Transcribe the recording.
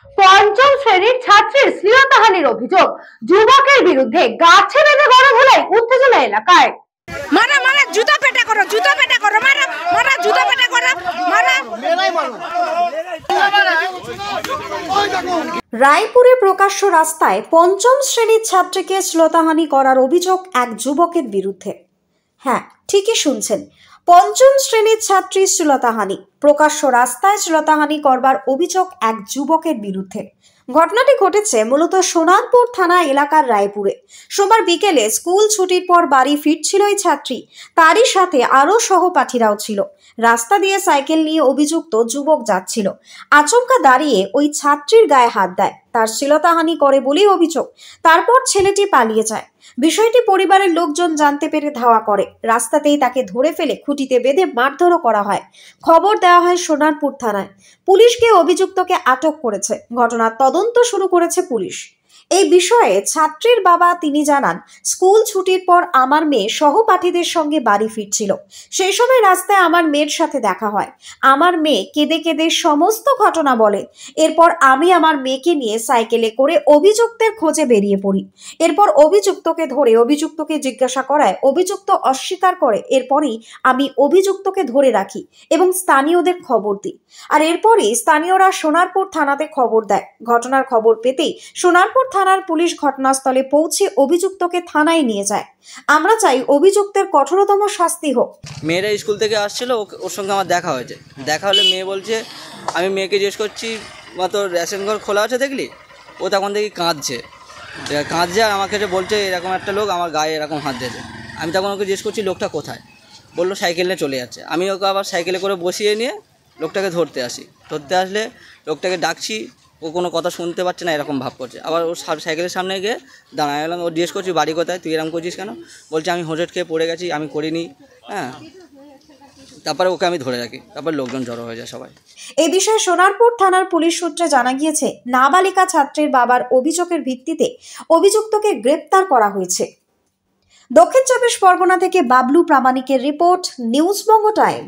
পঞ্চম শ্রেণীর ছাত্রীর শ্লীলতাহানির অভিযোগ, যুবকের বিরুদ্ধে গাছে বেঁধে গরম হলে উত্তেজনা এলাকায়। মারা মারা জুতা পেটা করো, জুতা পেটা করো, মারা মারা জুতা পেটা করো, মারা। রায়পুরে প্রকাশ্য রাস্তায় পঞ্চম শ্রেণীর ছাত্রীকে শ্লীলতাহানি করার অভিযোগ এক যুবকের বিরুদ্ধে। হ্যাঁ, ঠিকই শুনছেন, পঞ্চম শ্রেণীর ছাত্রী শ্লীলতাহানি। প্রকাশ্য রাস্তায় শ্লীলতাহানি করবার অভিযোগ এক যুবকের বিরুদ্ধে। ঘটনাটি ঘটেছে মূলত সোনারপুর থানা এলাকার রায়পুরে। সোমবার বিকেলে স্কুল ছুটির পর বাড়ি ফিরছিল এই ছাত্রী, তারই সাথে আরও সহপাঠীরাও ছিল। রাস্তা দিয়ে সাইকেল নিয়ে অভিযুক্ত যুবক যাচ্ছিল, আচমকা দাঁড়িয়ে ওই ছাত্রীর গায়ে হাত দেয়, তার শ্লীলতাহানি করে বলেই অভিযোগ। তারপর ছেলেটি পালিয়ে যায়। বিষয়টি পরিবারের লোকজন জানতে পেরে ধাওয়া করে, রাস্তাতেই তাকে ধরে ফেলে খুঁটিতে বেঁধে মারধরও করা হয়। খবর দেওয়া হয় সোনারপুর থানায়। পুলিশ গিয়ে অভিযুক্তকে আটক করেছে। ঘটনার তদন্ত শুরু করেছে পুলিশ। এই বিষয়ে ছাত্রীর বাবা তিনি জানান, স্কুল ছুটির পর আমার মেয়ে সহপাঠীদের সঙ্গে বাড়ি ফিরছিল। সেই সময় রাস্তায় আমার মেয়ের সাথে দেখা হয়। আমার মেয়ে কেঁদে কেঁদে সমস্ত ঘটনা বলে। এরপর আমি আমার মেয়েকে নিয়ে সাইকেলে করে অভিযুক্তের খোঁজে বেরিয়ে পড়ি। এরপর অভিযুক্তকে ধরে অভিযুক্তকে জিজ্ঞাসা করায় অভিযুক্ত অস্বীকার করে। এরপরই আমি অভিযুক্তকে ধরে রাখি এবং স্থানীয়দের খবর দিই। আর এরপরই স্থানীয়রা সোনারপুর থানাতে খবর দেয়। ঘটনার খবর পেতেই সোনারপুর থানার পুলিশ ঘটনাস্থলে পৌঁছে অভিযুক্তকে থানায় নিয়ে যায়। আমরা চাই অভিযুক্তের কঠোরতম শাস্তি হোক। মেয়েরা স্কুল থেকে আসছিল, ওর সঙ্গে আমার দেখা হয়েছে। দেখা হলে মেয়ে বলছে, আমি মেয়েকে জিজ্ঞেস করছি মা তোর রেশন ঘর খোলা আছে দেখলি? ও তখন দেখি কাঁদছে আর আমাকে বলছে এরকম একটা লোক আমার গায়ে এরকম হাত দিয়েছে। আমি তখন ওকে জিজ্ঞেস করছি লোকটা কোথায়? বললো সাইকেল নিয়ে চলে যাচ্ছে। আমি ওকে আবার সাইকেলে করে বসিয়ে নিয়ে লোকটাকে ধরতে আসলে লোকটাকে ডাকছি, ও কোনো কথা শুনতে পাচ্ছে না, এরকম ভাব করছে। আবার ওর সাইকেলের সামনে গিয়ে দাঁড়ায় গেলাম। ও জিজ্ঞেস করছি বাড়ি কোথায়, তুই এরকম করছিস কেন? বলছে আমি হোঁচট খেয়ে পড়ে গেছি, আমি করিনি। হ্যাঁ, তারপরে ওকে আমি ধরে রাখি, তারপর লোকজন জড়ো হয়ে যায় সবাই। এই বিষয়ে সোনারপুর থানার পুলিশ সূত্রে জানা গিয়েছে, নাবালিকা ছাত্রীর বাবার অভিযোগের ভিত্তিতে অভিযুক্তকে গ্রেপ্তার করা হয়েছে। দক্ষিণ চব্বিশ পরগনা থেকে বাবলু প্রামাণিকের রিপোর্ট, নিউজ বঙ্গ টাইম।